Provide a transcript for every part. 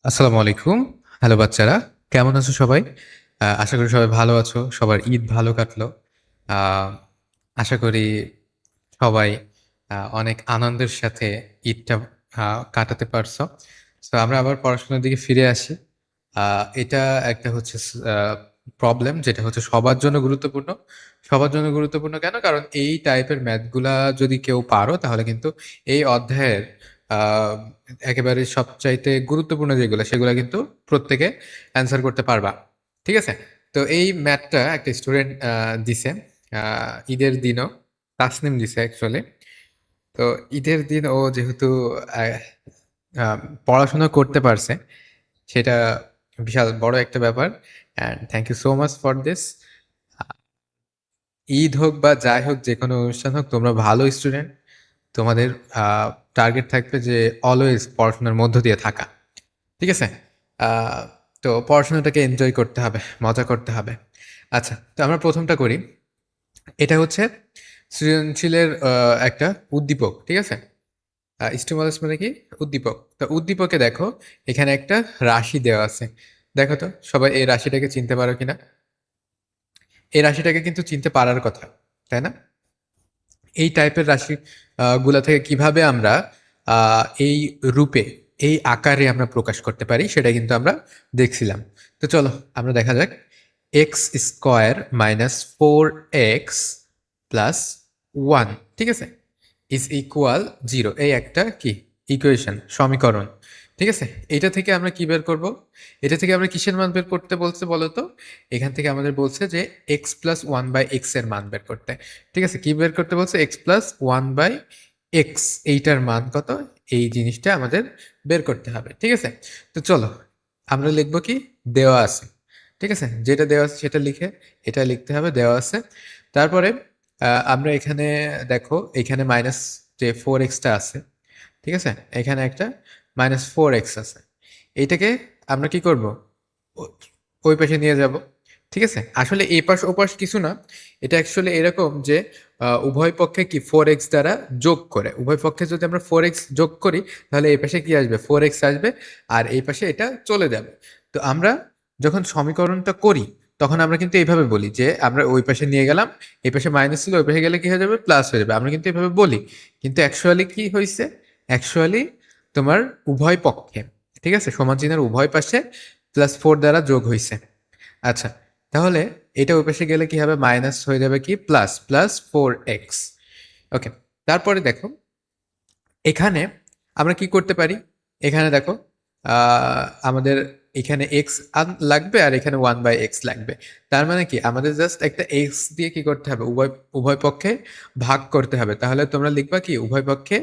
আসসালামু আলাইকুম। হ্যালো বাচ্চারা, কেমন আছো সবাই? আশা করি সবাই ভালো আছো। সবার ঈদ ভালো কাটলো। আ আশা করি সবাই অনেক আনন্দের সাথে ঈদটা আ কাটাতে পারছো। সো আমরা আবার পড়াশোনার দিকে ফিরে আসি। আ এটা একটা হচ্ছে প্রবলেম যেটা হচ্ছে সবার জন্য গুরুত্বপূর্ণ। সবার জন্য গুরুত্বপূর্ণ কেন? কারণ এই টাইপের ম্যাথগুলা যদি কেউ পারো তাহলে কিন্তু এই অধ্যায়ের আ একেবারে সবচাইতে গুরুত্বপূর্ণ যেগুলা সেগুলা কিন্তু প্রত্যেকে অ্যান্সার করতে পারবা। ঠিক আছে? তো এই ম্যাথটা একটা স্টুডেন্ট দিছে। আ ঈদের দিনও তাসনিম দিছে অ্যাকচুয়ালি। তো ঈদের দিন ও যেহেতু আ আ পড়াশোনা করতে পারছে, সেটা বিশাল বড় একটা ব্যাপার। And thank you so much for this. আ ঈদ হোক বা যাই হোক, যেকোনো অনুষ্ঠান হোক, তোমরা ভালো স্টুডেন্ট। তোমাদের আ টার্গেট থাকবে যে অলওয়েজ পড়াশোনার মধ্য দিয়ে থাকা। ঠিক আছে? আ তো পড়াশোনাটাকে এনজয় করতে হবে, মজা করতে হবে। আচ্ছা, তো আমরা ১ম টা করি। এটা হচ্ছে সৃজনশীলের একটা উদ্দীপক। ঠিক আছে? স্টিমুলাস মানে কি? উদ্দীপক। তো উদ্দীপকে দেখো এখানে একটা রাশি দেওয়া আছে। দেখো তো সবাই এই রাশিটাকে চিনতে পারো কিনা? এই রাশিটাকে কিন্তু চিনতে পারার কথা। তাই না? এই টাইপের রাশি গুলা থেকে কিভাবে আমরা আ এই রূপে, এই আকারে আমরা প্রকাশ করতে পারি সেটা কিন্তু আমরা দেখছিলাম। তো চলো আমরা দেখা যাক। x² - 4x + 1, ঠিক আছে? ইজ ইকুয়াল 0, এই একটা কি? ইকুয়েশন, সমীকরণ। ঠিক আছে? এটা থেকে আমরা কি বের করব? এটা থেকে আমরা কিসের মান বের করতে বলছে বলো তো? এখান থেকে আমাদের বলছে যে x + 1/x এর মান বের করতে। ঠিক আছে? কি বের করতে বলছে? x + 1/x, এইটার মান কত? এই জিনিসটা আমাদের বের করতে হবে। ঠিক আছে? তো চলো আমরা লিখব কি? দেওয়া আছে। ঠিক আছে? যেটা দেওয়া আছে সেটা লিখে এটা লিখতে হবে, দেওয়া আছে। তারপরে আমরা এখানে দেখো, এখানে মাইনাস যে 4x টা আছে, ঠিক আছে? এখানে একটা -4x আছে। এইটাকে আমরা কি করব? ও ওই পাশে নিয়ে যাব। ঠিক আছে? আসলে এপাশ ওপাশ কিছু না। এটা অ্যাকচুয়ালি এরকম যে উভয় পক্ষে কি 4x দ্বারা যোগ করে। উভয় পক্ষে যদি আমরা 4x যোগ করি তাহলে এই পাশে কি আসবে? 4x আসবে আর এই পাশে এটা চলে যাবে। তো আমরা যখন সমীকরণটা করি তখন আমরা কিন্তু এইভাবে বলি যে আমরা ওই পাশে নিয়ে গেলাম, এই পাশে মাইনাস ছিল, ওই পাশে গেলে কি হয়ে যাবে? প্লাস হয়ে যাবে। আমরা কিন্তু এভাবে বলি। কিন্তু অ্যাকচুয়ালি কি হইছে? অ্যাকচুয়ালি তোমার উভয় পক্ষে, ঠিক আছে? সমান চিহ্নের উভয় পাশে +4 দ্বারা যোগ হইছে। আচ্ছা, তাহলে এটা ওই পাশে গেলে কি হবে? মাইনাস হয়ে যাবে কি? Plus 4x। ওকে। তারপরে দেখো এখানে আমরা কি করতে পারি? এখানে দেখো আমাদের এখানে x লাগবে আর এখানে 1/x লাগবে। তার মানে কি? আমাদের জাস্ট একটা x দিয়ে কি করতে হবে? উভয় পক্ষে ভাগ করতে হবে। তাহলে তোমরা লিখবা কি? উভয় পক্ষে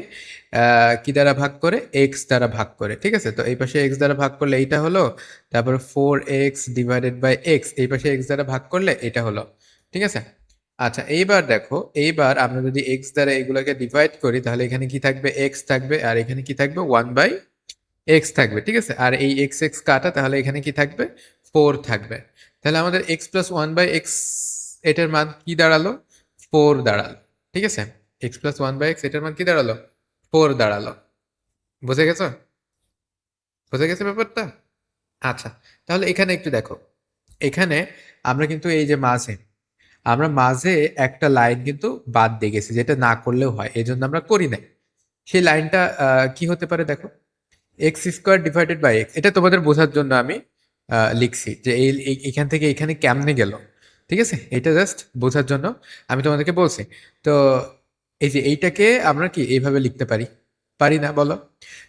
কি দ্বারা ভাগ করে? x দ্বারা ভাগ করে। ঠিক আছে? তো এই পাশে x দ্বারা ভাগ করলে এইটা হলো। তারপরে 4x ডিভাইডেড বাই x, এই পাশে x দ্বারা ভাগ করলে এটা হলো। ঠিক আছে? আচ্ছা, এইবার দেখো, এইবার আমরা যদি x দ্বারা এগুলোকে ডিভাইড করি তাহলে এখানে কি থাকবে? x থাকবে আর এখানে কি থাকবে? 1/x থাকবে। ঠিক আছে? আর এই x কাটা, তাহলে এখানে কি থাকবে? 4 থাকবে। তাহলে আমাদের x + 1/x এটার মান কি দাঁড়ালো? 4 দাঁড়ালো। ঠিক আছে? x + 1/x এটার মান কি দাঁড়ালো? 4 দাঁড়ালো। বুঝে গেছো? বুঝে গেছে ব্যাপারটা? আচ্ছা, তাহলে এখানে একটু দেখো। এখানে আমরা কিন্তু এই যে আমরা মাঝে একটা লাইন কিন্তু বাদ দিয়ে গেছি, যেটা না করলেও হয়। এজন্য আমরা করি নাই। সেই লাইনটা কি হতে পারে দেখো? x² divided by x। এটা তোমাদের বোঝার জন্য আমি লিখছি যে এখান থেকে এখানে কেমনে গেল। ঠিক আছে? এটা জাস্ট বোঝার জন্য আমি তোমাদেরকে বলছি। তো এই যে এইটাকে আমরা কি এইভাবে লিখতে পারি? পারি না বলো?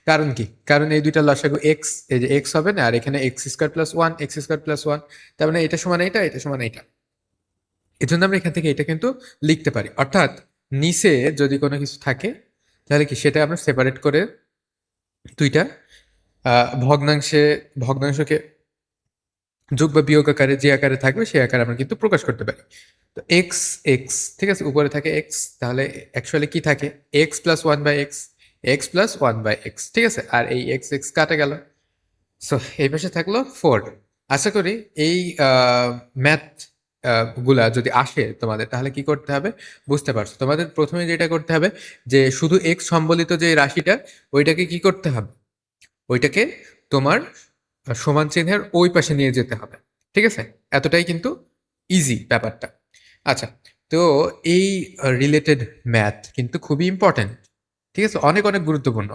কারণ কি? কারণ এই দুইটা লসাগু x, এই যে x হবে না আর এখানে x² + 1, x² + 1, তার মানে এটা সমান এইটা, এটা সমান এইটা। এজন্য আমরা এখান থেকে এটা কিন্তু লিখতে পারি। অর্থাৎ নিচে যদি কোনো কিছু থাকে তাহলে কি সেটা আমরা সেপারেট করে ২ টা ভগ্নাংশে ভগ্নাংশকে যোগ বা বিয়োগ আকারে যে আকারে থাকবে সেই আকারে আমরা কিন্তু প্রকাশ করতে পারি। তো x, ঠিক আছে? উপরে থাকে x, তাহলে অ্যাকচুয়ালি কি থাকে? x + 1/x, x + 1/x, ঠিক আছে? আর এই x কাটা গেল। সো এই পাশে থাকলো 4। আশা করি এই ম্যাথ গুলা যদি আসে তোমাদের তাহলে কি করতে হবে বুঝতে পারছো। তোমাদের ১ম এ যেটা করতে হবে যে শুধু x সম্বলিত যে রাশিটা ওইটাকে কি করতে হবে? ওইটাকে তোমার সমান চিহ্নের ওই পাশে নিয়ে যেতে হবে। ঠিক আছে, এতটাই কিন্তু ইজি ব্যাপারটা। আচ্ছা, তো এই রিলেটেড ম্যাথ কিন্তু খুবই ইম্পর্টেন্ট। ঠিক আছে, অনেক অনেক গুরুত্বপূর্ণ।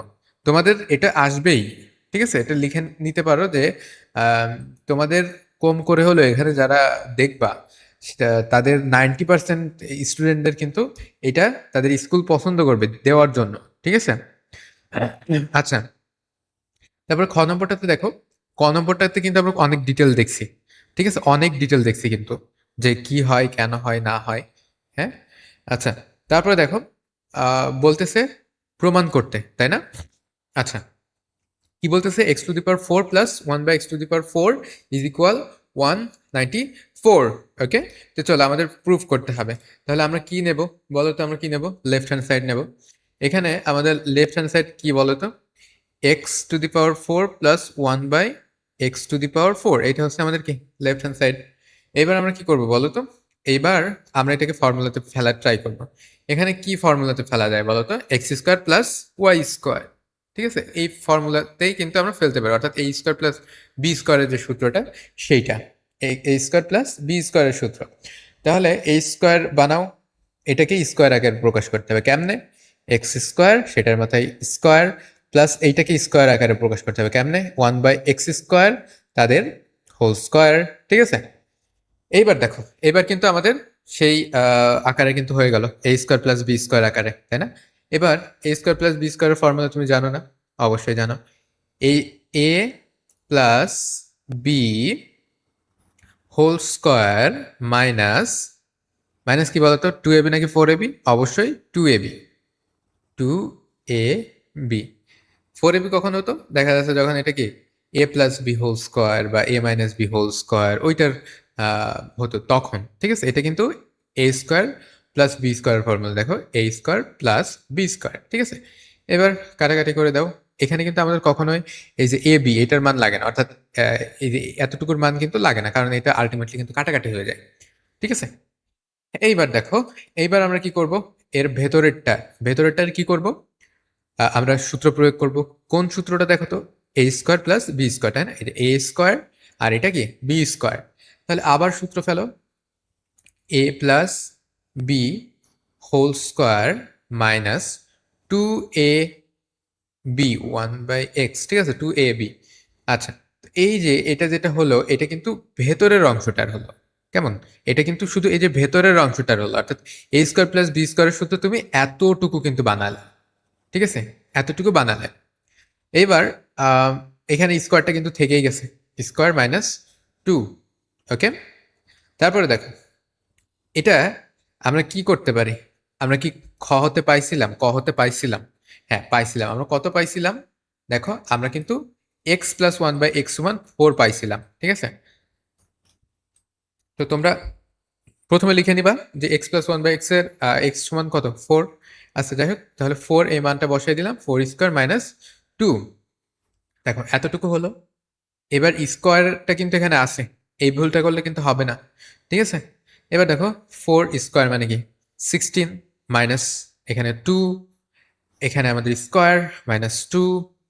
তোমাদের এটা আসবেই। ঠিক আছে, এটা লিখে নিতে পারো যে তোমাদের কম করে হলো এখানে যারা দেখবা তাদের 90% স্টুডেন্টদের কিন্তু এটা তাদের স্কুল পছন্দ করবে দেওয়ার জন্য। ঠিক আছে, আচ্ছা, তারপর খ নম্বরটাতে দেখো। ক নম্বরটাতে কিন্তু আমরা অনেক ডিটেল দেখছি। ঠিক আছে, অনেক ডিটেল দেখছি কিন্তু, যে কি হয়, কেন হয়, না হয়। হ্যাঁ, আচ্ছা, তারপরে দেখো বলতেছে প্রমাণ করতে, তাই না? আচ্ছা, কি বলতেছে? X to the power 4 plus 1 by x to the power 4 is equal 194। Okay, তো চলো আমাদের প্রুফ করতে হবে। তাহলে আমরা কি নেব বলো তো? আমরা কি নেব? লেফট হ্যান্ড সাইড নেব। এখানে আমাদের লেফট হ্যান্ড সাইড কি বলো তো? X to the power 4 plus 1 by x to the power 4, এটা হচ্ছে আমাদের কি লেফট হ্যান্ড সাইড। এবার আমরা কি করব বলো তো? এইবার আমরা এটাকে ফর্মুলাতে ফেলার ট্রাই করব। এখানে কি ফর্মুলাতে ফেলা যায় বলো তো? X square plus y square. ঠিক আছে, এই ফর্মুলাতেই কিন্তু আমরা ফেলতে পারি, অর্থাৎ এ স্কোয়ার প্লাস বি স্কোয়ারের যে সূত্রটা সেইটা, এ স্কোয়ার প্লাস বি স্কোয়ারের সূত্র। তাহলে এ স্কোয়ার বানাও, এটাকে স্কোয়ার আকারে প্রকাশ করতে হবে। কেমনে? এক্স স্কোয়ার, সেটার মাথায় স্কোয়ার, প্লাস এইটাকে স্কোয়ার আকারে প্রকাশ করতে হবে। কেমনে? 1 বাই এক্স স্কোয়ার, তাদের হোল স্কোয়ার। ঠিক আছে, এইবার দেখো, এবার কিন্তু আমাদের সেই আকারে কিন্তু হয়ে গেল A square plus B square আকারে, তাই না? এবার এ স্কোয়ার প্লাস বি স্কোয়ারের ফর্মুলা তুমি জানো না? অবশ্যই জানো। এই A plus B whole square minus, minus কি বলতো? 2ab নাকি 4ab? অবশ্যই 2ab, 2ab। 4ab কখন হতো? দেখা যাচ্ছে যখন এটা কি এ প্লাস বি হোল স্কোয়ার বা A minus B whole square ওইটার হতো তখন। ঠিক আছে, এটা কিন্তু A square plus B square formula. দেখো, এ স্কোয়ার প্লাস বি স্কোয়ার। ঠিক আছে, এবার কাটাকাটি করে দাও। এখানে কিন্তু আমাদের কখনোই এই যে এ বি এটার মান লাগে না, অর্থাৎ এই যে এতটুকুর মান কিন্তু লাগে না, কারণ এটা আলটিমেটলি কিন্তু কাটাকাটি হয়ে যায়। ঠিক আছে, এইবার দেখো, এইবার আমরা কি করব? এর ভেতরেরটার কি করব? আমরা সূত্র প্রয়োগ করব। কোন সূত্রটা দেখো তো? এ স্কোয়ার প্লাস বি স্কোয়ার, তাই না? এটা এ স্কোয়ার আর এটা কি বি স্কোয়ার। তাহলে আবার সূত্র ফেলো, A plus B whole square minus 2a B 1/x। ঠিক আছে, 2ab। আচ্ছা, এই যে এটা যেটা হলো, এটা কিন্তু ভেতরের অংশটার হলো। কেমন? এটা কিন্তু শুধু এই যে ভেতরের অংশটার হলো, অর্থাৎ এ স্কোয়ার প্লাস বি স্কোয়ারের সূত্র তুমি এতটুকু কিন্তু বানালে। ঠিক আছে, এতটুকু বানালে। এইবার আহ, এখানে স্কোয়ারটা কিন্তু থেকেই গেছে, স্কোয়ার মাইনাস 2। ওকে, তারপরে দেখো, এটা আমরা কি করতে পারি? আমরা কি খ হতে পাইছিলাম, ক হতে পাইছিলাম? হ্যাঁ পাইছিলাম। আমরা কত পাইছিলাম? দেখো, আমরা কিন্তু এক্স প্লাস 1/x সমান 4 পাইছিলাম। ঠিক আছে, তো তোমরা প্রথমে লিখে নিবা যে এক্স প্লাস 1/x এর এক্স সমান কত? 4। আচ্ছা, যাই হোক, তাহলে 4 এই মানটা বসাই দিলাম, 4 স্কোয়ার মাইনাস 2। দেখো এতটুকু হলো। এবার স্কোয়ারটা কিন্তু এখানে আছে, এই ভুলটা করলে কিন্তু হবে না। ঠিক আছে, এবার দেখো 4 স্কোয়ার মানে কি 16 মাইনাস এখানে 2, এখানে আমাদের স্কোয়ার মাইনাস 2।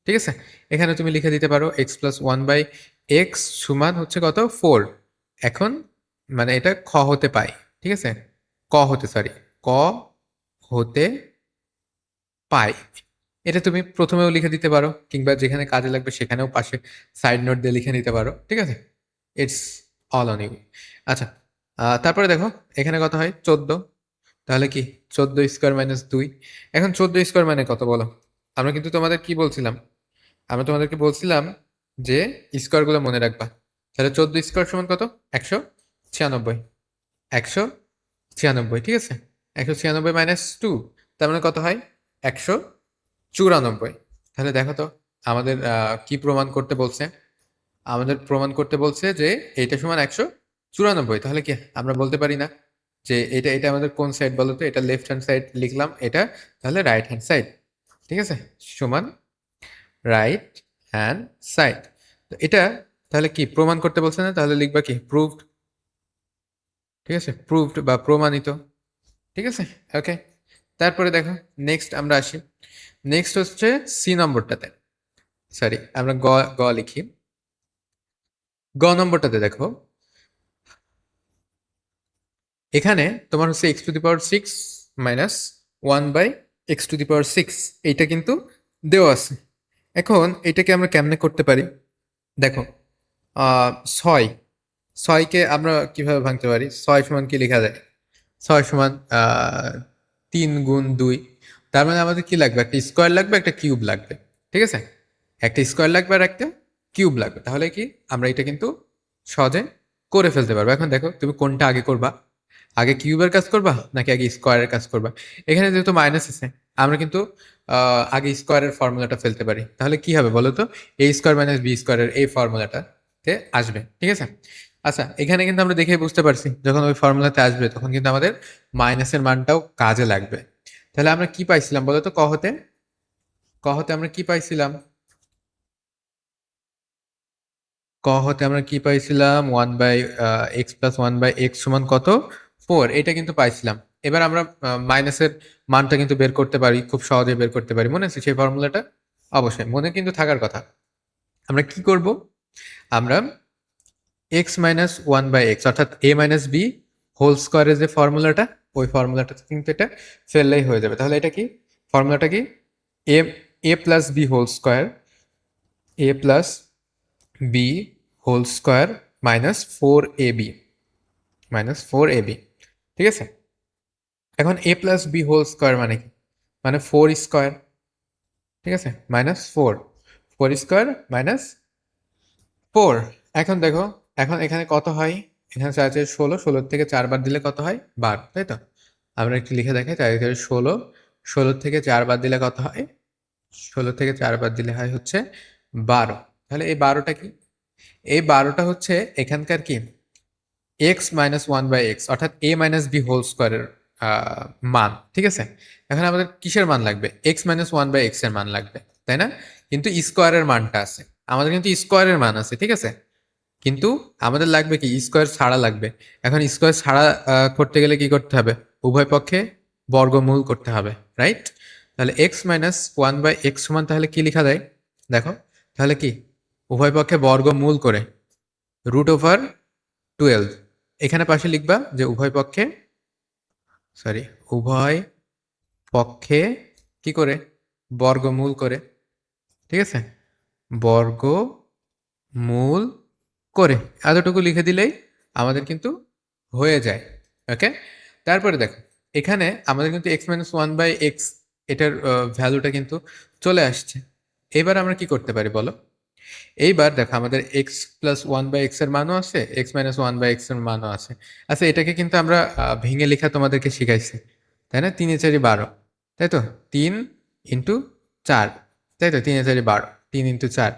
ঠিক আছে, এখানে তুমি লিখে দিতে পারো এক্স প্লাস 1/x সমান হচ্ছে কত? 4। এখন মানে এটা খ হতে পাই। ঠিক আছে, ক হতে, সরি, ক হতে পাই। এটা তুমি প্রথমেও লিখে দিতে পারো, কিংবা যেখানে কাজে লাগবে সেখানেও পাশে সাইড নোট দিয়ে লিখে নিতে পারো। ঠিক আছে, ইটস অল অন ইউ। আচ্ছা, তারপরে দেখো এখানে কত হয়? 14। তাহলে কি 14 স্কোয়ার মাইনাস 2। এখন 14 স্কোয়ার মানে কত বলো? আমরা কিন্তু তোমাদের কি বলছিলাম? আমরা তোমাদেরকে বলছিলাম যে স্কোয়ারগুলো মনে রাখবা। তাহলে 14 স্কোয়ার সমান কত? 196। 196, ঠিক আছে, 196 মাইনাস 2, তার মানে কত হয়? 194। তাহলে দেখো তো আমাদের কি প্রমাণ করতে বলছে? আমাদের প্রমাণ করতে বলছে যে এইটা সমান 194। তাহলে কি আমরা বলতে পারি না যে এটা এটা আমাদের কোন সাইড বলো তো? এটা লেফট হ্যান্ড সাইড লিখলাম, এটা তাহলে রাইট হ্যান্ড সাইড। ঠিক আছে, সমান রাইট হ্যান্ড সাইড। তো এটা তাহলে কি প্রমাণ করতে বলছে না? তাহলে লিখবা কি প্রুভড। ঠিক আছে, প্রুভড বা প্রমাণিত। ঠিক আছে, ওকে। তারপরে দেখো নেক্সট আমরা আসি। নেক্সট হচ্ছে সি নম্বরটাতে, সরি আমরা গ গ লিখি। গ নম্বরটাতে দেখো, এখানে তোমার হচ্ছে x to the power six minus one by x to the power six, এইটা কিন্তু দেওয়া আছে। এখন এটাকে আমরা কেমনে করতে পারি দেখো, ছয়, ছয়কে আমরা কিভাবে ভাঙতে পারি, ছয় সমান কি লেখা যায়, ছয় সমান 3 গুণ 2, তার মানে আমাদের কি লাগবে, একটা স্কোয়ার লাগবে, একটা কিউব লাগবে, ঠিক আছে, একটা স্কোয়ার লাগবে আর একটা কিউব লাগবে, তাহলে কি আমরা এটা কিন্তু সহজে করে ফেলতে পারবো। এখন দেখো তুমি কোনটা আগে করবা, আগে কিউবের কাজ করবা নাকি আগে স্কোয়ারের কাজ করবা। এখানে যেহেতু মাইনাস আছে, আমরা কিন্তু আগে স্কোয়ারের ফর্মুলাটা ফেলতে পারি, তাহলে কি হবে বলো তো, এ স্কোয়ার মাইনাস বি স্কোয়ারের এই ফর্মুলাটাতে আসবে, ঠিক আছে। আচ্ছা, এখানে কিন্তু আমরা দেখে বুঝতে পারছি যখন ওই ফর্মুলাতে আসবে তখন কিন্তু আমাদের মাইনাসের মানটাও কাজে লাগবে। তাহলে আমরা কি পাইছিলাম বলো তো, ক হতে, ক হতে আমরা কি পাইছিলাম, ক হতে আমরা কি পাইছিলাম, one by x plus one by x সমান কত, 4, এটা কিন্তু পাইছিলাম। এবার আমরা মাইনাসের মানটা কিন্তু বের করতে পারি, খুব সহজে বের করতে পারি, মনে আছে সেই ফর্মুলাটা, অবশ্যই মনে কিন্তু থাকার কথা। আমরা কি করব, আমরা x minus one by x অর্থাৎ এ মাইনাস বি হোল স্কোয়ারের যে ফর্মুলাটা, ওই ফর্মুলাটা কিন্তু এটা ফেললেই হয়ে যাবে। তাহলে এটা কি, ফর্মুলাটা কি, A A plus B whole square, A plus B whole square minus 4ab, minus 4ab, ঠিক আছে। এখন A plus B whole square মানে কি, মানে 4 স্কোয়ার, ঠিক আছে, মাইনাস 4, 4 স্কোয়ার মাইনাস 4। এখন দেখো, এখন এখানে কত হয়, এখানে 4 4 16, 16 থেকে 4 বাদ দিলে কত হয়, 12, তাই তো। আমরা একটু লিখে দেখাই, 4 4 16, 16 থেকে 4 বাদ দিলে কত হয়, 16 থেকে 4 বাদ দিলে হয় হচ্ছে 12। তাহলে এই 12টা কি, এই 12টা হচ্ছে এখানকার কি, x minus one by x অর্থাৎ এ মাইনাস বি হোল স্কোয়ারের মান, ঠিক আছে। এখন আমাদের কিসের মান লাগবে, x minus one by x এর মান লাগবে, তাই না, কিন্তু স্কোয়ারের মানটা আছে, আমাদের কিন্তু স্কোয়ারের মান আছে, ঠিক আছে, কিন্তু আমাদের লাগবে কি, স্কোয়ার ছাড়া লাগবে। এখন স্কোয়ার ছাড়া করতে গেলে কি করতে হবে, উভয় পক্ষে বর্গমূল করতে হবে, রাইট। তাহলে x minus one by x সমান তাহলে কি লেখা যায় দেখো, তাহলে কি, উভয় পক্ষে বর্গমূল করে √12, এখানে পাশে লিখবা যে উভয় পক্ষে, সরি, উভয় পক্ষে কি করে, বর্গমূল করে, ঠিক আছে, বর্গমূল করে, এতটুকু লিখে দিলেই আমাদের কিন্তু হয়ে যায়, ওকে। তারপরে দেখো, এখানে আমাদের কিন্তু x minus one by x, এটার ভ্যালুটা কিন্তু চলে আসছে। এবার আমরা কি করতে পারি বলো, এইবার দেখো আমাদের x plus one by x এর মানও আছে, x minus one by x এর মানও আছে। আচ্ছা, এটাকে কিন্তু আমরা ভেঙে লেখা তোমাদেরকে শিখাইছি, তাই না, 3 4 12, তাই তো, 3 × 4, তাই তো, 3 4 12, 3 × 4।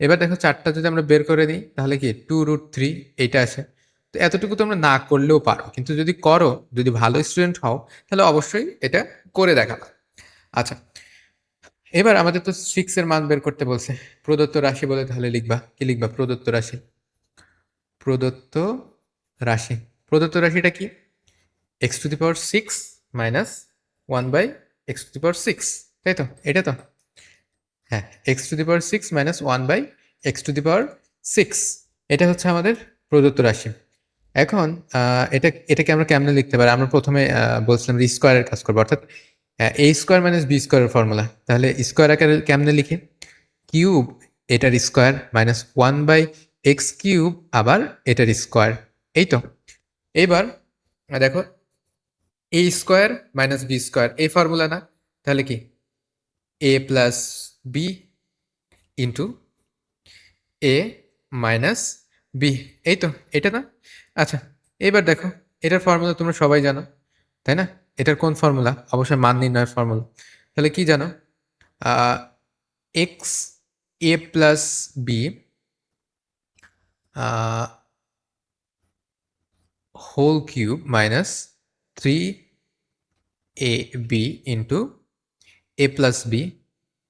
এবার দেখো চারটা যদি আমরা বের করে দিই তাহলে কি 2√3, এইটা আসে। তো এতটুকু তোমরা না করলেও পারো, কিন্তু যদি করো, যদি ভালো স্টুডেন্ট হও, তাহলে অবশ্যই এটা করে দেখাবা। আচ্ছা, এবার আমাদের তো সিক্স এর মান বের করতে বলছে, প্রদত্ত রাশি বলে, তাহলে লিখবা কি, লিখবা প্রদত্ত রাশি, প্রদত্ত রাশি, প্রদত্ত রাশিটা কি, x to the power six minus one by x to the power six, তাই তো, এটা তো, হ্যাঁ, x to the power six minus one by x to the power six, এটা হচ্ছে আমাদের প্রদত্ত রাশি। এখন এটাকে আমরা কেমনে লিখতে পারি, আমরা প্রথমে বলছিলাম যে স্কোয়ারের কাজ করবো, অর্থাৎ এ স্কোয়ার মাইনাস বি স্কোয়ারের ফর্মুলা, তাহলে স্কোয়ার আকারে কেমনে লিখি, কিউব এটার square minus one by x cube আবার এটার স্কোয়ার, এই তো। এইবার দেখো, এ স্কোয়ার মাইনাস বি স্কোয়ার এই ফর্মুলা না, তাহলে কি এ প্লাস বি ইন্টু এ মাইনাস বি, এই তো, এটা না। আচ্ছা, এবার দেখো, এটার ফর্মুলা তোমরা সবাই জানো, তাই না, এটার কোন ফর্মুলা, অবশ্যই মান নির্ণয়ের ফর্মুলা। তাহলে কি জানো, x A plus B whole cube minus 3ab into A plus B,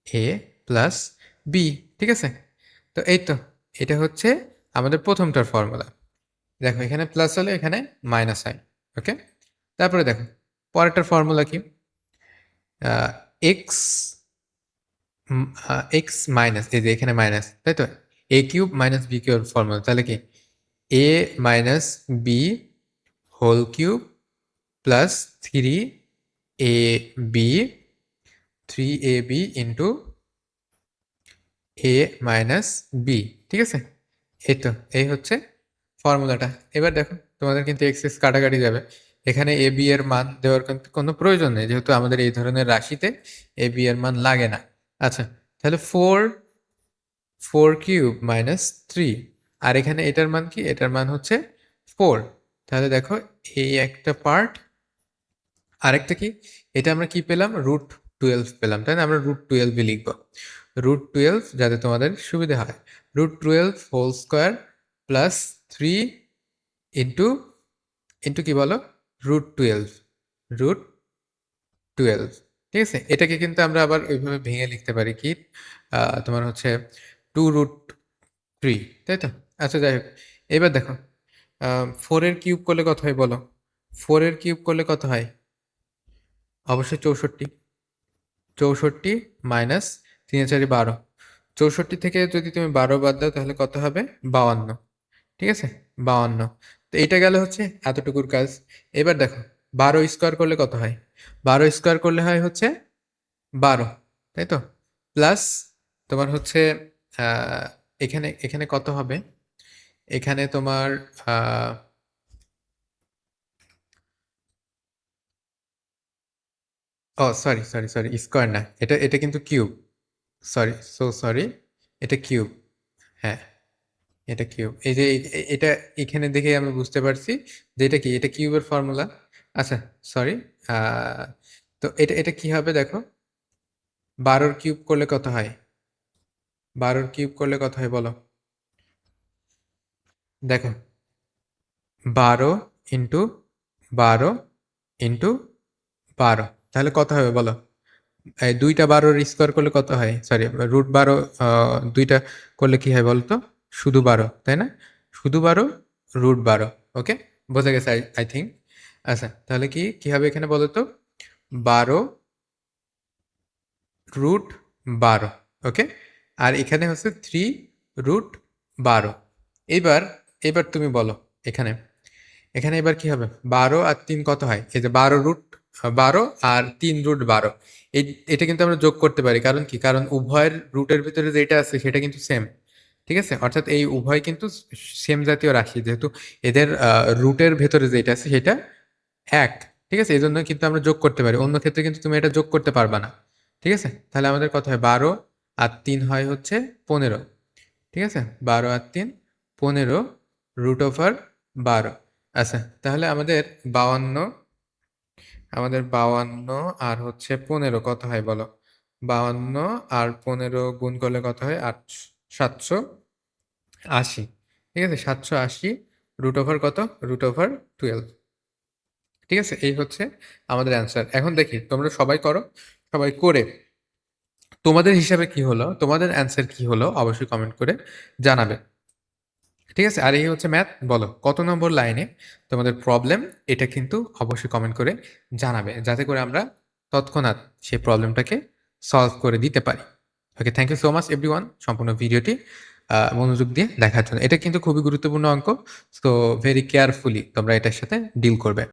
A plus B, ঠিক আছে। তো এই তো, এটা হচ্ছে আমাদের প্রথমটার ফর্মুলা। দেখো এখানে প্লাস হলে এখানে মাইনাস হয়, ওকে। তারপরে দেখো পরেরটার ফর্মুলা কি, এক্স এক্স মাইনাস, এই যে এখানে মাইনাস, তাই তো, এ কিউব মাইনাস বি কিউবের ফর্মুলা, তাহলে কি A minus B whole cube plus 3ab 3ab into A minus B. ঠিক আছে, এই তো এই হচ্ছে ফর্মুলাটা। এবার দেখো তোমাদের কিন্তু এক্সেস কাটাকাটি যাবে, এখানে এ বি এর মান দেওয়ার কিন্তু কোনো প্রয়োজন নেই, যেহেতু আমাদের এই ধরনের রাশিতে এ বি এর মান লাগে না। আচ্ছা, তাহলে 4 কিউব মাইনাস 3, আর এখানে এটার মান কি, এটার মান হচ্ছে 4। তাহলে দেখো এই একটা পার্ট, আরেকটা কি, এটা আমরা কি পেলাম, √12 পেলাম, তাই না? আমরা √12 লিখবো, √12 যাতে তোমাদের সুবিধা হয়, √12 whole square plus 3 into into কি বলো, √12 √12। ঠিক আছে, এটাকে কিন্তু আমরা আবার ওইভাবে ভেঙে লিখতে পারি কি, তোমার হচ্ছে 2√3, তাই তো? আচ্ছা যাই হোক, এবার দেখো 4-এর কিউব করলে কত হয় বলো, 4-এর কিউব করলে কত হয়, অবশ্যই 64, 64 মাইনাস 3 4 12, 64 থেকে যদি তুমি 12 বাদ দাও তাহলে কত হবে, 52। ঠিক আছে, 52। তো এইটা গেল হচ্ছে এতটুকুর কাজ। এবার দেখো 12 স্কোয়ার করলে কত হয়, 12 স্কোয়ার করলে হয় হচ্ছে 12, তাই তো? প্লাস তোমার হচ্ছে আহ, এখানে এখানে কত হবে, এখানে তোমার ও সরি সরি সরি, স্কোয়ার না, এটা এটা কিন্তু কিউব, সরি, এটা কিউব। হ্যাঁ, এটা কিউব, এই যে এটা এখানে দেখে আমরা বুঝতে পারছি যে এটা কি, এটা কিউবের ফর্মুলা। আচ্ছা সরি, তো এটা এটা কি হবে দেখো, 12-র কিউব করলে কত হয়, 12-র কিউব করলে কত হয় বলো, দেখো 12 ইন্টু 12 ইন্টু 12, তাহলে কত হবে বলো, এই দুইটা 12-র স্কোয়ার করলে কত হয়, সরি √12 দুইটা করলে কি হয় বলতো, শুধু 12, তাই না? শুধু 12 √12। ওকে, বোঝা গেছে আই আই থিঙ্ক। আচ্ছা তাহলে কি কি হবে এখানে বলো তো, 12 √12। ওকে, আর এখানে হচ্ছে 3 √12। এবার এবার তুমি বলো এখানে, এখানে এবার কি হবে, 12 আর 3 কত হয়, এই যে 12 আর 3 √12, এই এটা কিন্তু আমরা যোগ করতে পারি, কারণ কি, কারণ উভয়ের রুটের ভিতরে যেটা আছে সেটা কিন্তু সেম। ঠিক আছে, অর্থাৎ এই উভয় কিন্তু সেম জাতীয় রাশি, যেহেতু এদের রুটের ভেতরে যেটা আছে সেটা এক। ঠিক আছে, এই জন্য কিন্তু আমরা যোগ করতে পারি, অন্য ক্ষেত্রে কিন্তু তুমি এটা যোগ করতে পারবা না। ঠিক আছে, তাহলে আমাদের কত হয়, 12 আর 3 হয় হচ্ছে 15। ঠিক আছে, 12 আর 3 15 √12। আচ্ছা তাহলে আমাদের 52, আমাদের 52 আর হচ্ছে 15 কত হয় বলো, 52 আর 15 গুণ করলে কত হয়, 780। ঠিক আছে, 780 কত, √12। ঠিক আছে, এই হচ্ছে আমাদের অ্যান্সার। এখন দেখি তোমরা সবাই করো, সবাই করে তোমাদের হিসাবে কি হলো, তোমাদের অ্যান্সার কি হলো অবশ্যই কমেন্ট করে জানাবে। ঠিক আছে, আর এই হচ্ছে ম্যাথ, বলো কত নম্বর লাইনে তোমাদের প্রবলেম, এটা কিন্তু অবশ্যই কমেন্ট করে জানাবে, যাতে করে আমরা তৎক্ষণাৎ সেই প্রবলেমটাকে সলভ করে দিতে পারি। Okay, thank you so much everyone, সম্পূর্ণ ভিডিওটি মনোযোগ দিয়ে দেখার জন্য। এটা কিন্তু খুবই গুরুত্বপূর্ণ অঙ্ক, তো ভেরি কেয়ারফুলি তোমরা এটার সাথে ডিল করবে।